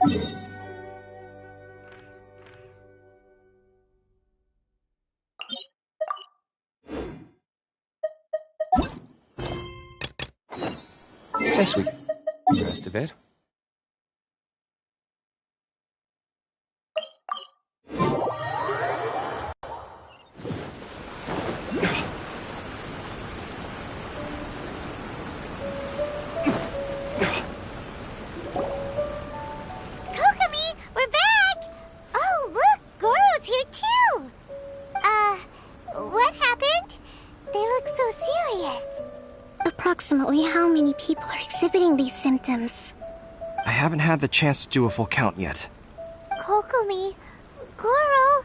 Guess we can rest a bit. Approximately how many people are exhibiting these symptoms? I haven't had the chance to do a full count yet. Kokumi, Goro,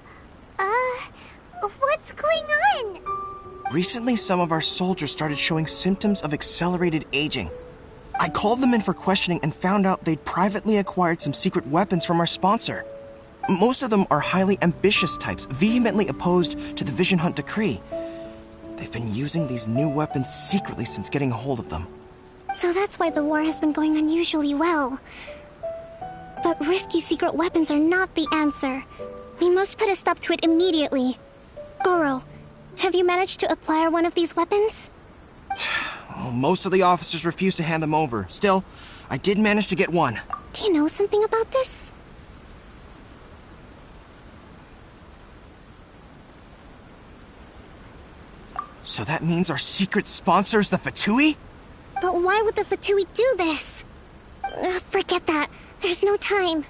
what's going on? Recently, some of our soldiers started showing symptoms of accelerated aging. I called them in for questioning and found out they'd privately acquired some secret weapons from our sponsor. Most of them are highly ambitious types, vehemently opposed to the Vision Hunt decree. They've been using these new weapons secretly since getting a hold of them. So that's why the war has been going unusually well. But risky secret weapons are not the answer. We must put a stop to it immediately. Goro, have you managed to acquire one of these weapons? Well, most of the officers refuse to hand them over. Still, I did manage to get one. Do you know something about this? So that means our secret sponsor is the Fatui? But why would the Fatui do this? Forget that. There's no time.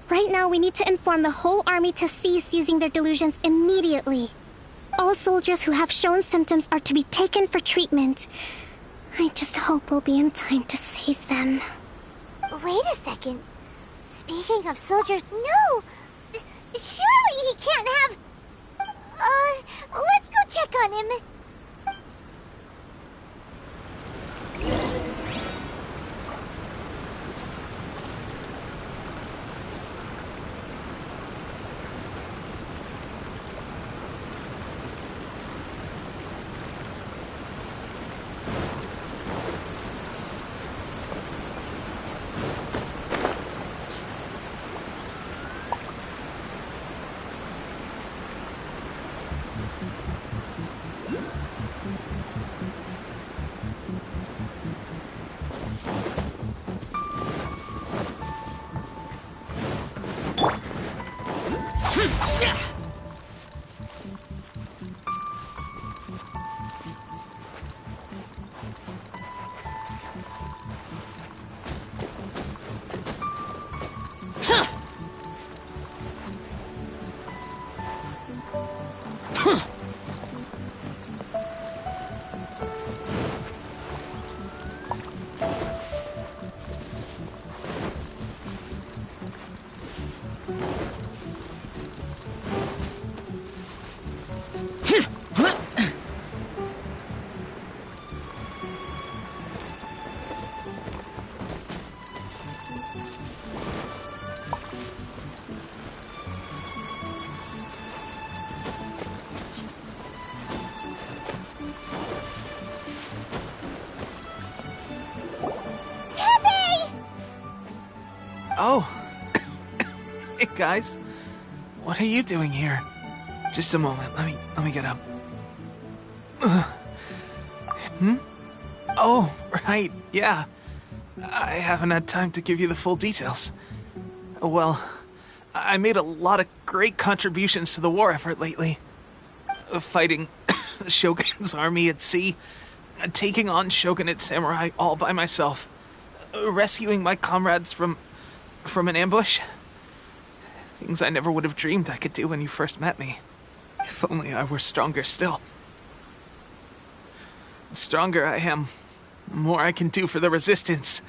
Right now, we need to inform the whole army to cease using their delusions immediately. All soldiers who have shown symptoms are to be taken for treatment. I just hope we'll be in time to save them. Wait a second. Speaking of soldiers, no! Surely he can't have... let's go check on him. Oh. Hey, guys. What are you doing here? Just a moment. Let me get up. Oh, right. Yeah. I haven't had time to give you the full details. Well, I made a lot of great contributions to the war effort lately. Fighting the Shogun's army at sea, taking on Shogunate samurai all by myself, rescuing my comrades from an ambush. Things I never would have dreamed I could do when you first met me. If only I were stronger still. The stronger I am, the more I can do for the Resistance.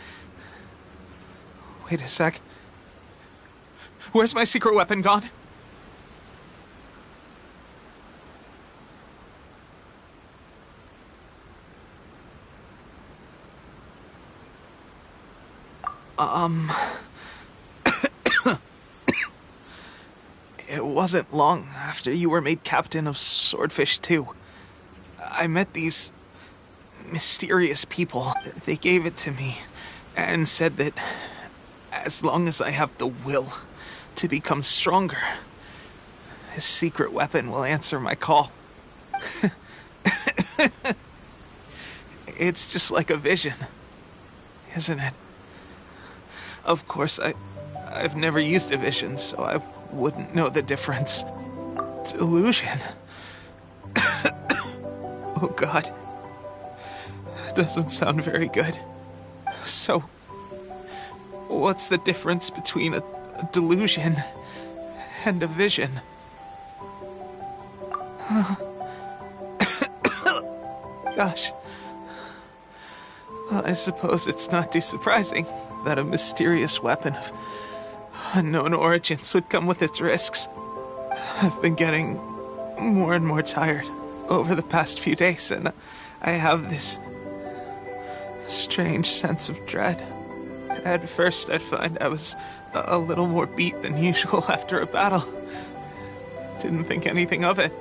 Wait a sec. Where's my secret weapon gone? It wasn't long after you were made captain of Swordfish 2. I met these mysterious people. They gave it to me and said that As long as I have the will to become stronger, his secret weapon will answer my call. It's just like a vision, isn't it? Of course, I've never used a vision, so I wouldn't know the difference. Delusion. Oh God. Doesn't sound very good. So, what's the difference between a delusion and a vision? Gosh. Well, I suppose it's not too surprising that a mysterious weapon of unknown origins would come with its risks. I've been getting more and more tired over the past few days, and I have this strange sense of dread. At first, I'd find I was a little more beat than usual after a battle. Didn't think anything of it.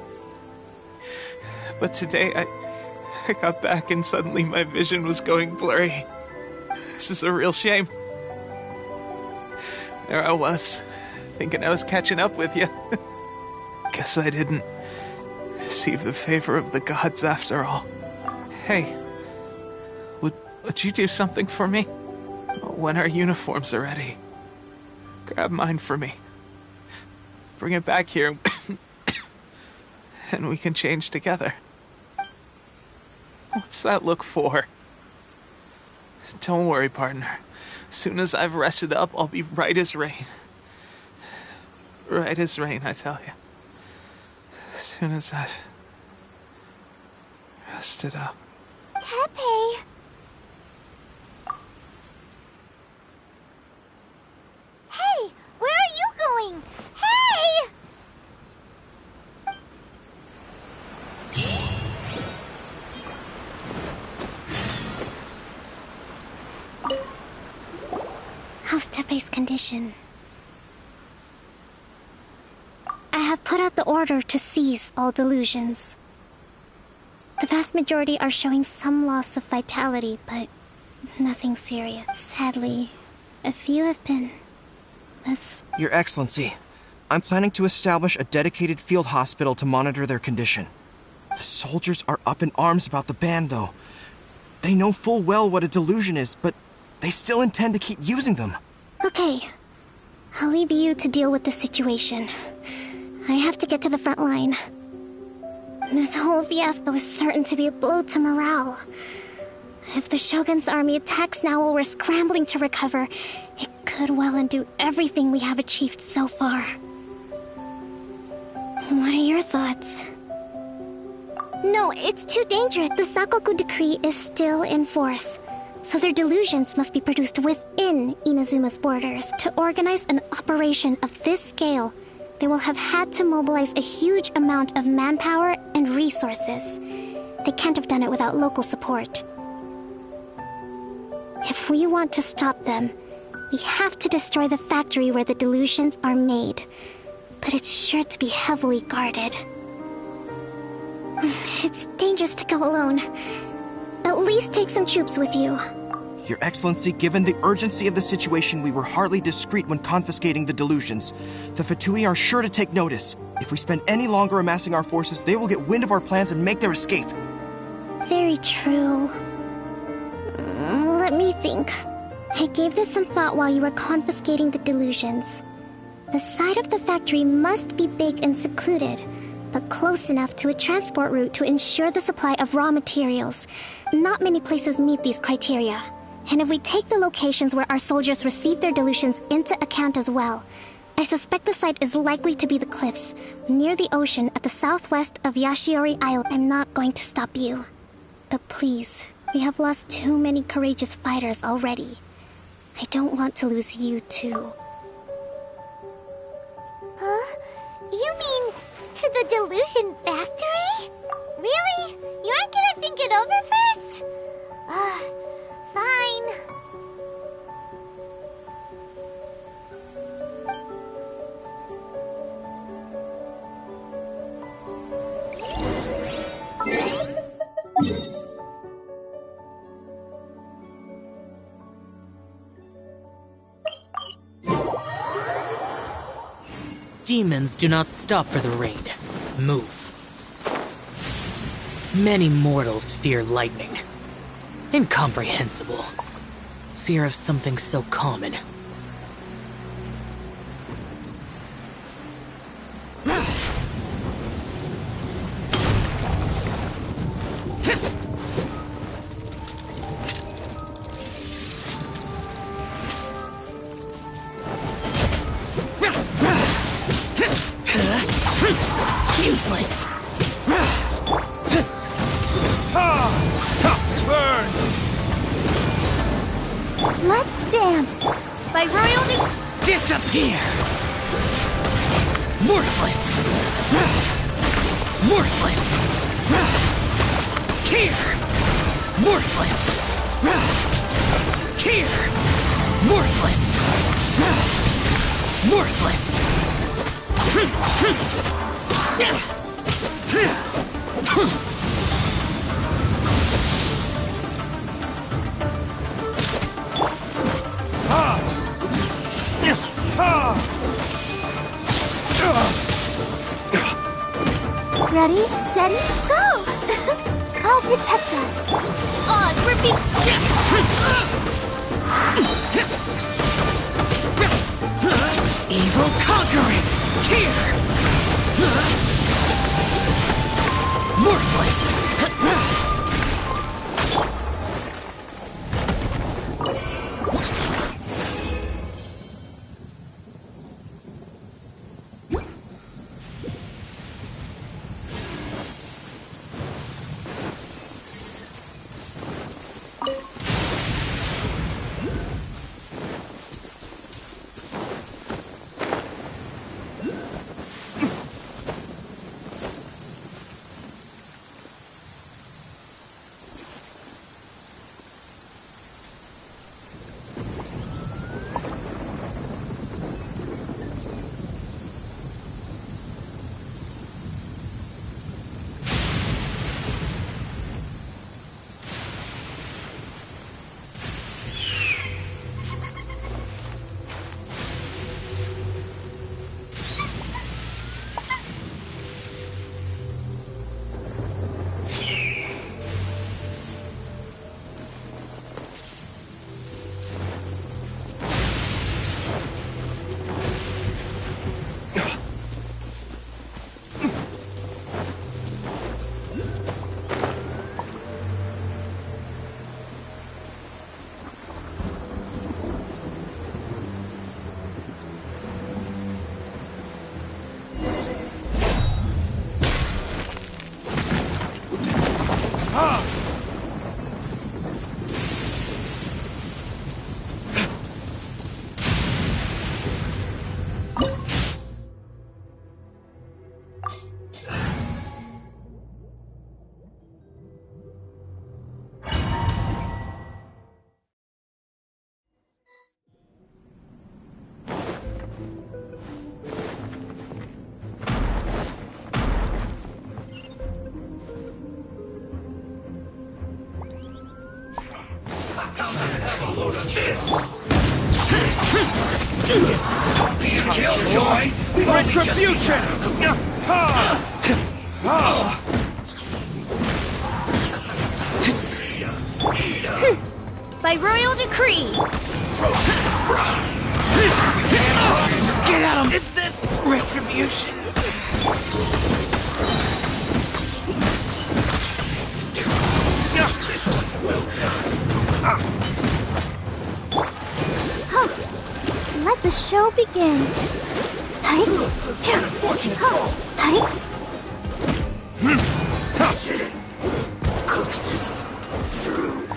But today, I got back and suddenly my vision was going blurry. This is a real shame. There I was, thinking I was catching up with you. Guess I didn't receive the favor of the gods after all. Hey, would you do something for me? When our uniforms are ready, grab mine for me. Bring it back here, and we can change together. What's that look for? Don't worry, partner. As soon as I've rested up, I'll be right as rain. Right as rain, I tell you. As soon as I've rested up. Teppei! Hey! Where are you going? Hey! How's Teppei's condition? I have put out the order to seize all delusions. The vast majority are showing some loss of vitality, but nothing serious. Sadly, a few have been less... Your Excellency, I'm planning to establish a dedicated field hospital to monitor their condition. The soldiers are up in arms about the ban, though. They know full well what a delusion is, but they still intend to keep using them. Okay. I'll leave you to deal with the situation. I have to get to the front line. This whole fiasco is certain to be a blow to morale. If the Shogun's army attacks now while we're scrambling to recover, it could well undo everything we have achieved so far. What are your thoughts? No, it's too dangerous. The Sakoku decree is still in force, so their delusions must be produced within Inazuma's borders. To organize an operation of this scale, they will have had to mobilize a huge amount of manpower and resources. They can't have done it without local support. If we want to stop them, we have to destroy the factory where the delusions are made. But it's sure to be heavily guarded. It's dangerous to go alone. At least take some troops with you. Your Excellency, given the urgency of the situation, we were hardly discreet when confiscating the delusions. The Fatui are sure to take notice. If we spend any longer amassing our forces, they will get wind of our plans and make their escape. Very true. Let me think. I gave this some thought while you were confiscating the delusions. The side of the factory must be big and secluded, but close enough to a transport route to ensure the supply of raw materials. Not many places meet these criteria. And if we take the locations where our soldiers receive their delusions into account as well, I suspect the site is likely to be the cliffs, near the ocean at the southwest of Yashiori Isle. I'm not going to stop you. But please, we have lost too many courageous fighters already. I don't want to lose you too. Huh? You mean to the delusion factory? Really? You aren't gonna think it over first? Fine. demons do not stop for the rain. Move. Many mortals fear lightning. Incomprehensible. Fear of something so common. Useless. Burn! Let's dance. By royal Disappear! Worthless! Worthless! Here! Worthless! Here! Worthless! Worthless! Ready, steady, go! I'll protect us. Oz, repeat. Evil conquering! Here! Worthless! Killjoy! Retribution! By royal decree. Get at him! Is this retribution? Let the show begin. Hi. Unfortunate falls. Hi. Cook this through.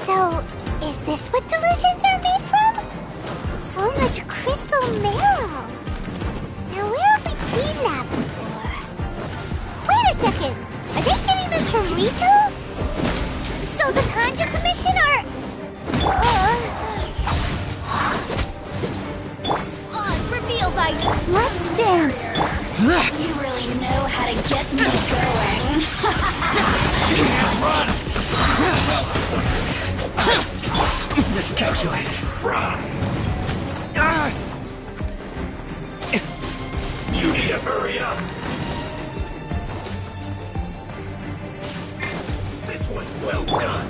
So, is this what delusions are made from? So much crystal marrow. Now, where have we seen that before? Wait a second. Are they getting this from Rito? So the Conjure Commission are hurts. You really know how to get me going. Miscalculated. You need to hurry up. This one's well done.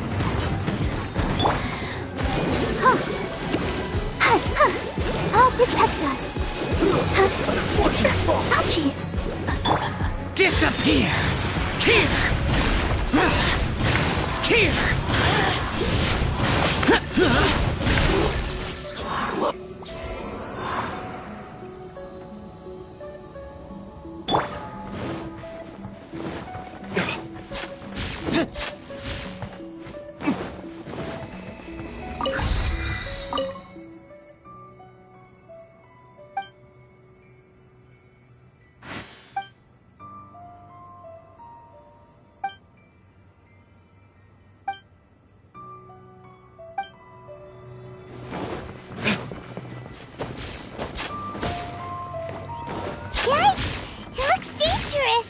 I'll protect us. Unfortunate fall. Ouchie! Disappear! Here! Here! Yikes! It looks dangerous.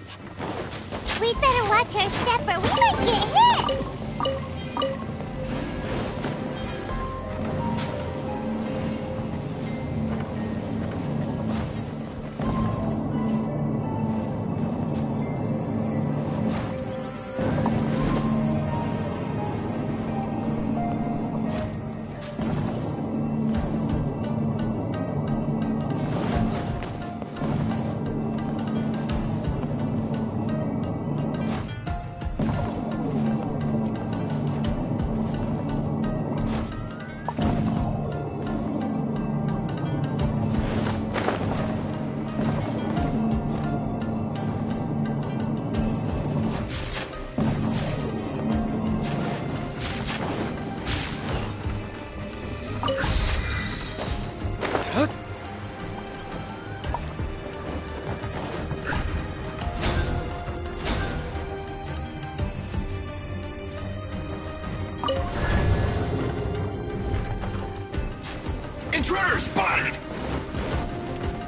We'd better watch our step or we might get hit. Intruder spotted!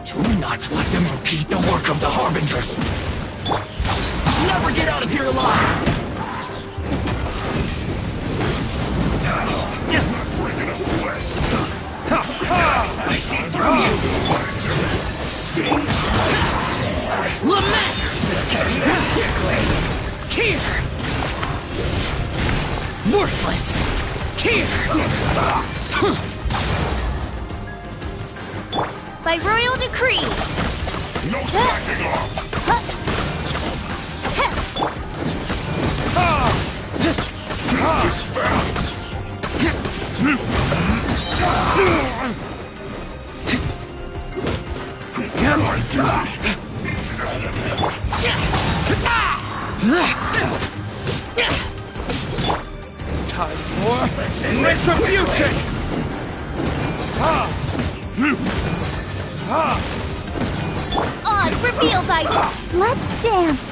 Do not let them impede the work of the Harbingers! Never get out of here alive! I'm breaking a sweat! I see through you! Stay Lament! This can't end quickly! Here! Worthless! Here! By royal decree! No slacking off! This is found! I Time for retribution! Odds revealed by... Let's dance.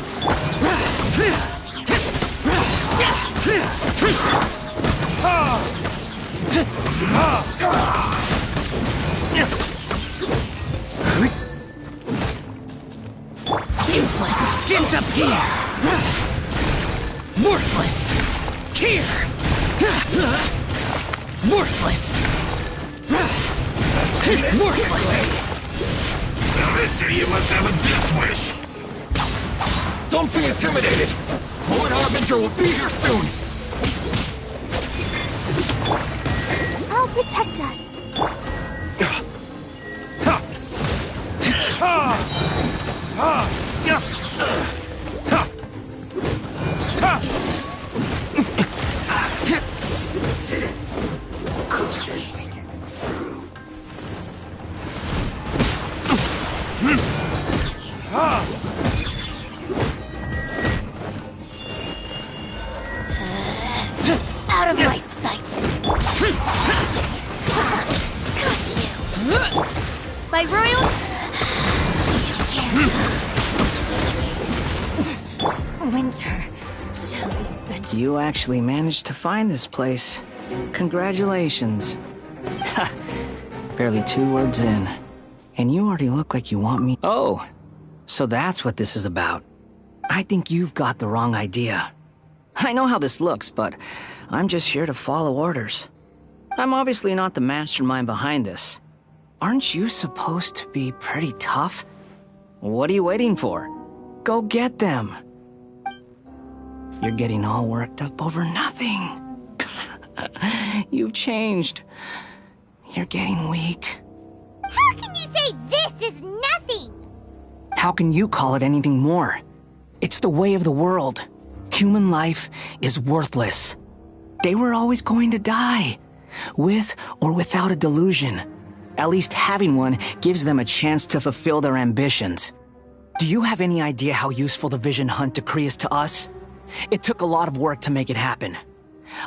Useless! Disappear! Worthless! Here! Worthless! Worthless! Now they say you must have a death wish! Don't be intimidated! Lord Harbinger will be here soon! I'll protect us. Sit it. Cook this through. Out of my sight. Got you. By royal... Winter, shall we venture? You actually managed to find this place. Congratulations. Ha! Barely 2 words in. And you already look like you want me. Oh, So that's what this is about. I think you've got the wrong idea. I know how this looks, but I'm just here to follow orders. I'm obviously not the mastermind behind this. Aren't you supposed to be pretty tough? What are you waiting for? Go get them. You're getting all worked up over nothing. You've changed. You're getting weak. How can you say this is nothing? How can you call it anything more? It's the way of the world. Human life is worthless. They were always going to die, with or without a delusion. At least having one gives them a chance to fulfill their ambitions. Do you have any idea how useful the Vision Hunt decree is to us? It took a lot of work to make it happen.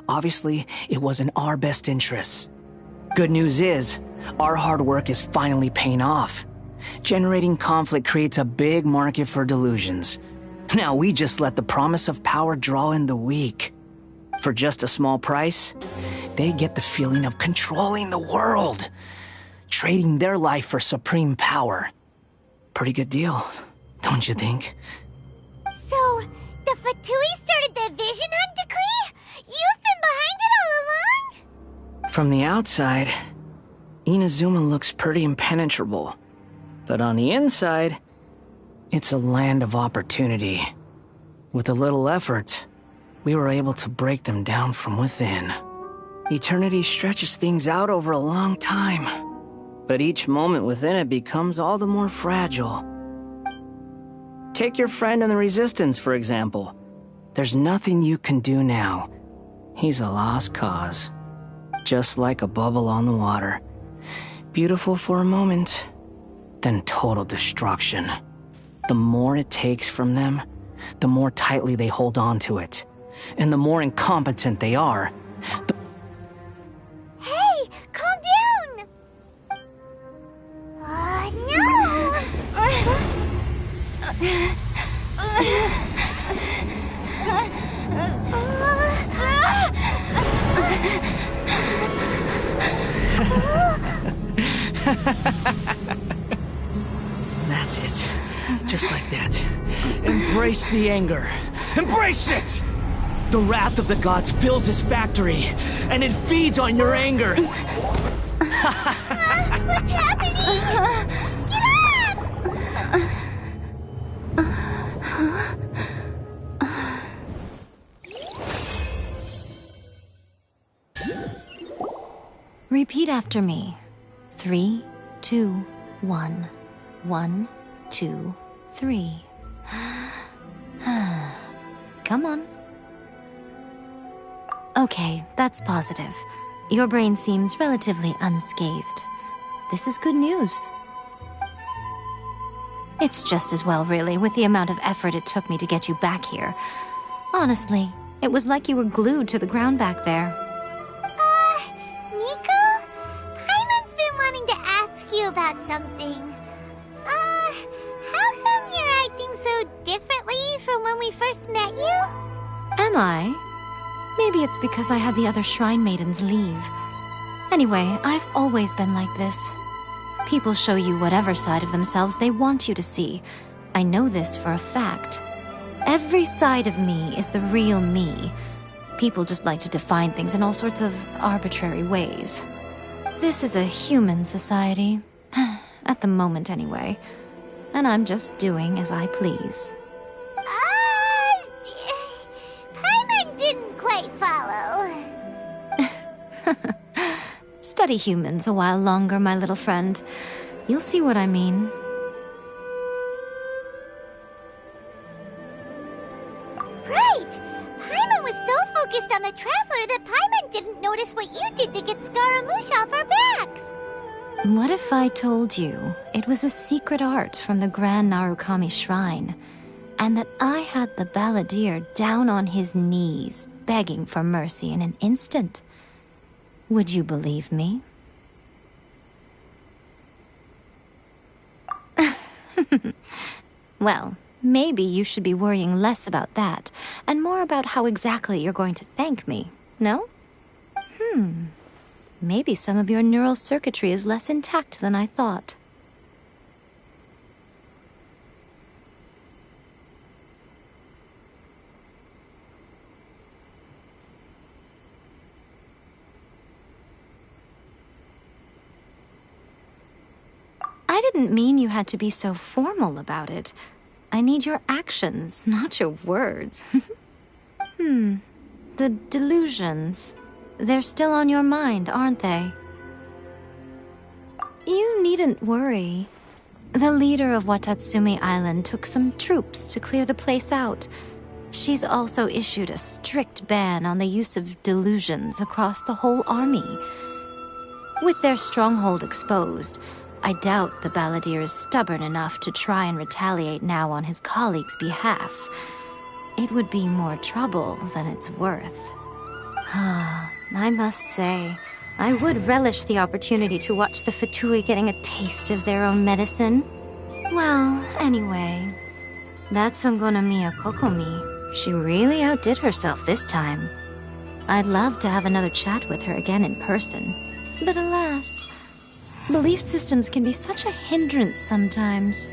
Obviously, it was in our best interests. Good news is, our hard work is finally paying off. Generating conflict creates a big market for delusions. Now we just let the promise of power draw in the weak. For just a small price, they get the feeling of controlling the world, trading their life for supreme power. Pretty good deal, don't you think? So, the Fatui started the Vision Hunt decree? You've been behind it all along? From the outside, Inazuma looks pretty impenetrable. But on the inside, it's a land of opportunity. With a little effort, we were able to break them down from within. Eternity stretches things out over a long time, but each moment within it becomes all the more fragile. Take your friend in the Resistance, for example. There's nothing you can do now. He's a lost cause. Just like a bubble on the water. Beautiful for a moment, then total destruction. The more it takes from them, the more tightly they hold on to it. And the more incompetent they are, Hey, calm down! That's it. Just like that. Embrace the anger. Embrace it! The wrath of the gods fills this factory, and it feeds on your anger. What's happening? Get up! Repeat after me. 3, 2, 1. 1, 2, 3. Come on. Okay, that's positive. Your brain seems relatively unscathed. This is good news. It's just as well, really, with the amount of effort it took me to get you back here. Honestly, it was like you were glued to the ground back there. Nico? Paimon's been wanting to ask you about something. How come you're acting so differently from when we first met you? Am I? Maybe it's because I had the other Shrine Maidens leave. Anyway, I've always been like this. People show you whatever side of themselves they want you to see. I know this for a fact. Every side of me is the real me. People just like to define things in all sorts of arbitrary ways. This is a human society. At the moment, anyway. And I'm just doing as I please. Paimon didn't quite follow. Study humans a while longer, my little friend. You'll see what I mean. Right! Paimon was so focused on the Traveler that Paimon didn't notice what you did to get Scaramouche off our backs. What if I told you it was a secret art from the Grand Narukami Shrine, and that I had the balladeer down on his knees, begging for mercy in an instant? Would you believe me? Well, maybe you should be worrying less about that, and more about how exactly you're going to thank me, no? Maybe some of your neural circuitry is less intact than I thought. I didn't mean you had to be so formal about it. I need your actions, not your words. The delusions. They're still on your mind, aren't they? You needn't worry. The leader of Watatsumi Island took some troops to clear the place out. She's also issued a strict ban on the use of delusions across the whole army. With their stronghold exposed, I doubt the balladeer is stubborn enough to try and retaliate now on his colleague's behalf. It would be more trouble than it's worth. I must say, I would relish the opportunity to watch the Fatui getting a taste of their own medicine. Well, anyway, that Songonomiya Kokomi, she really outdid herself this time. I'd love to have another chat with her again in person, but alas, belief systems can be such a hindrance sometimes.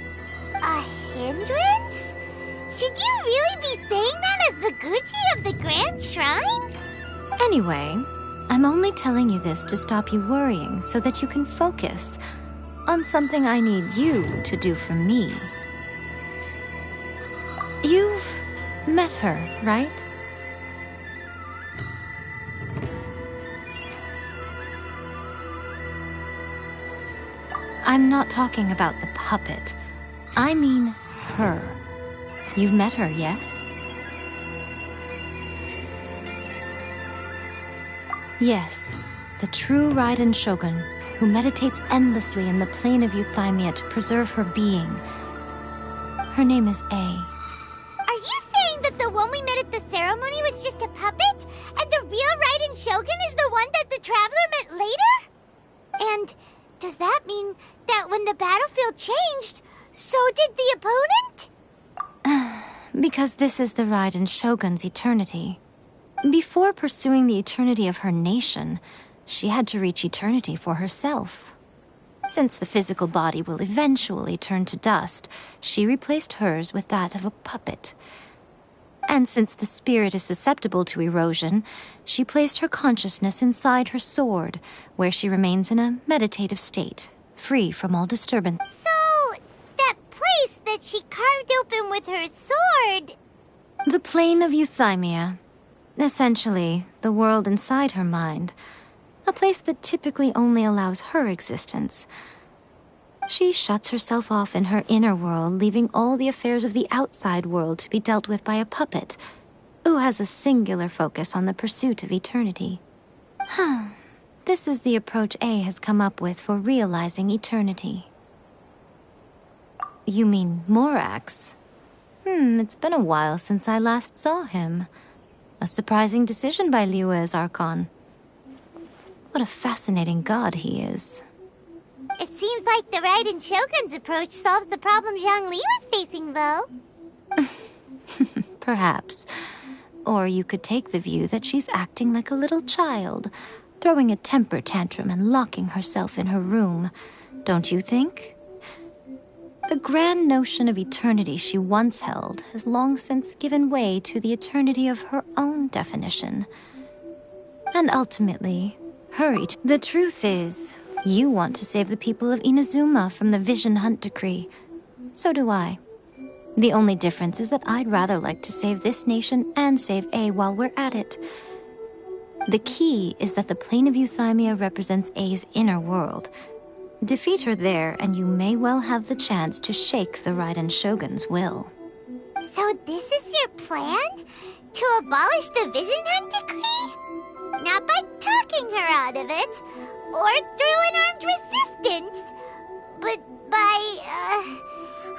A hindrance? Should you really be saying that as the Gucci of the Grand Shrine? Anyway, I'm only telling you this to stop you worrying so that you can focus on something I need you to do for me. You've met her, right? I'm not talking about the puppet. I mean her. You've met her, yes? Yes, the true Raiden Shogun, who meditates endlessly in the plane of Euthymia to preserve her being. Her name is A. Are you saying that the one we met at the ceremony was just a puppet? And the real Raiden Shogun is the one that the Traveler met later? And does that mean that when the battlefield changed, so did the opponent? Because this is the Raiden Shogun's eternity. Before pursuing the eternity of her nation, she had to reach eternity for herself. Since the physical body will eventually turn to dust, she replaced hers with that of a puppet. And since the spirit is susceptible to erosion, she placed her consciousness inside her sword, where she remains in a meditative state, free from all disturbance. So, that place that she carved open with her sword... The plane of Euthymia. Essentially, the world inside her mind. A place that typically only allows her existence. She shuts herself off in her inner world, leaving all the affairs of the outside world to be dealt with by a puppet, who has a singular focus on the pursuit of eternity. This is the approach A has come up with for realizing eternity. You mean Morax? It's been a while since I last saw him. A surprising decision by Liyue's Archon. What a fascinating god he is. It seems like the Raiden Shogun's approach solves the problem Zhongli was facing, though. Perhaps. Or you could take the view that she's acting like a little child, throwing a temper tantrum and locking herself in her room. Don't you think? The grand notion of eternity she once held has long since given way to the eternity of her own definition. And ultimately, the truth is, you want to save the people of Inazuma from the Vision Hunt decree. So do I. The only difference is that I'd rather like to save this nation and save A while we're at it. The key is that the plane of Euthymia represents A's inner world. Defeat her there, and you may well have the chance to shake the Raiden Shogun's will. So this is your plan? To abolish the Vision Hunt decree? Not by talking her out of it, or through an armed resistance, but by,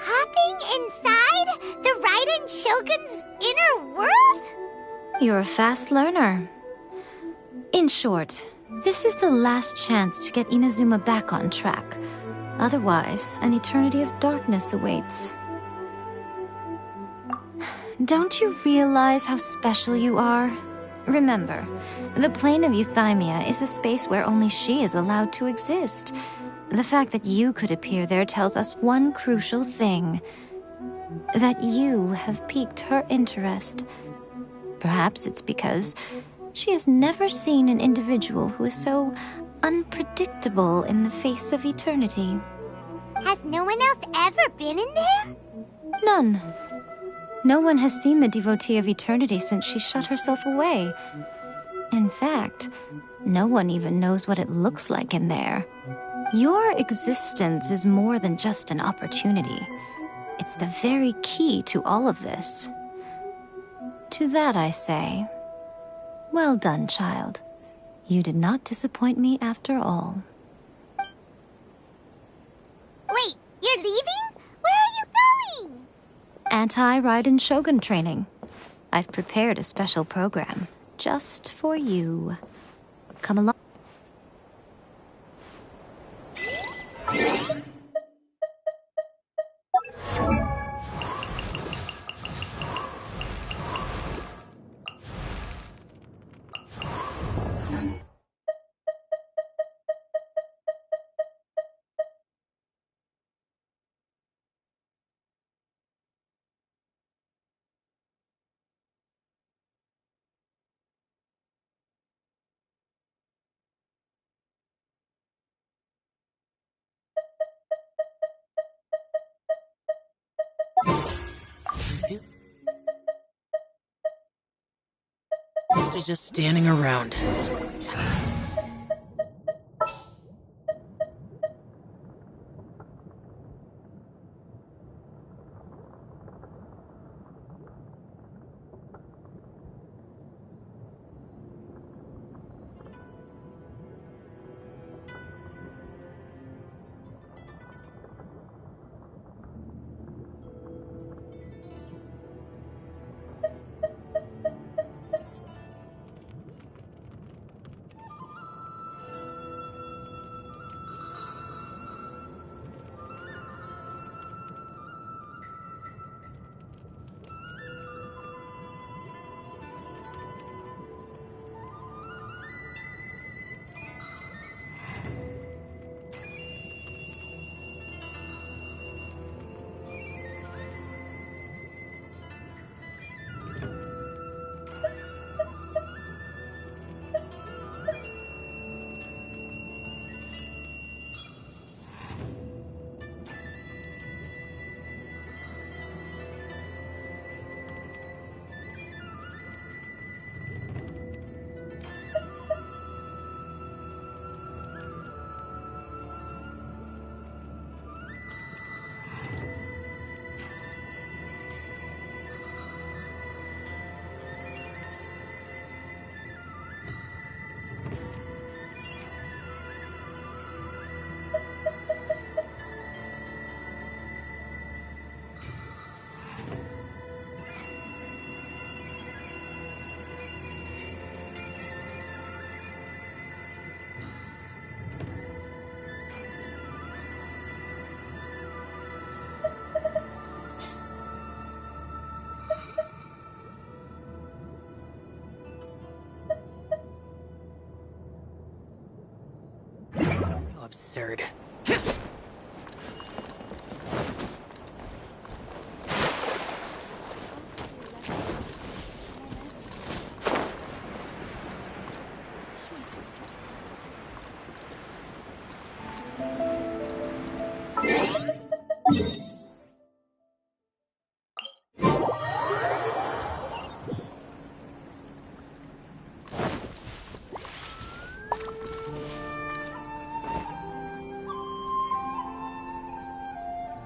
hopping inside the Raiden Shogun's inner world? You're a fast learner. In short, this is the last chance to get Inazuma back on track. Otherwise, an eternity of darkness awaits. Don't you realize how special you are? Remember, the plane of Euthymia is a space where only she is allowed to exist. The fact that you could appear there tells us one crucial thing. That you have piqued her interest. Perhaps it's because she has never seen an individual who is so unpredictable in the face of eternity. Has no one else ever been in there? None. No one has seen the devotee of eternity since she shut herself away. In fact, no one even knows what it looks like in there. Your existence is more than just an opportunity. It's the very key to all of this. To that I say, well done, child. You did not disappoint me after all. Wait, you're leaving? Where are you going? Anti-Raiden Shogun training. I've prepared a special program just for you. Come along. Just standing around. Absurd.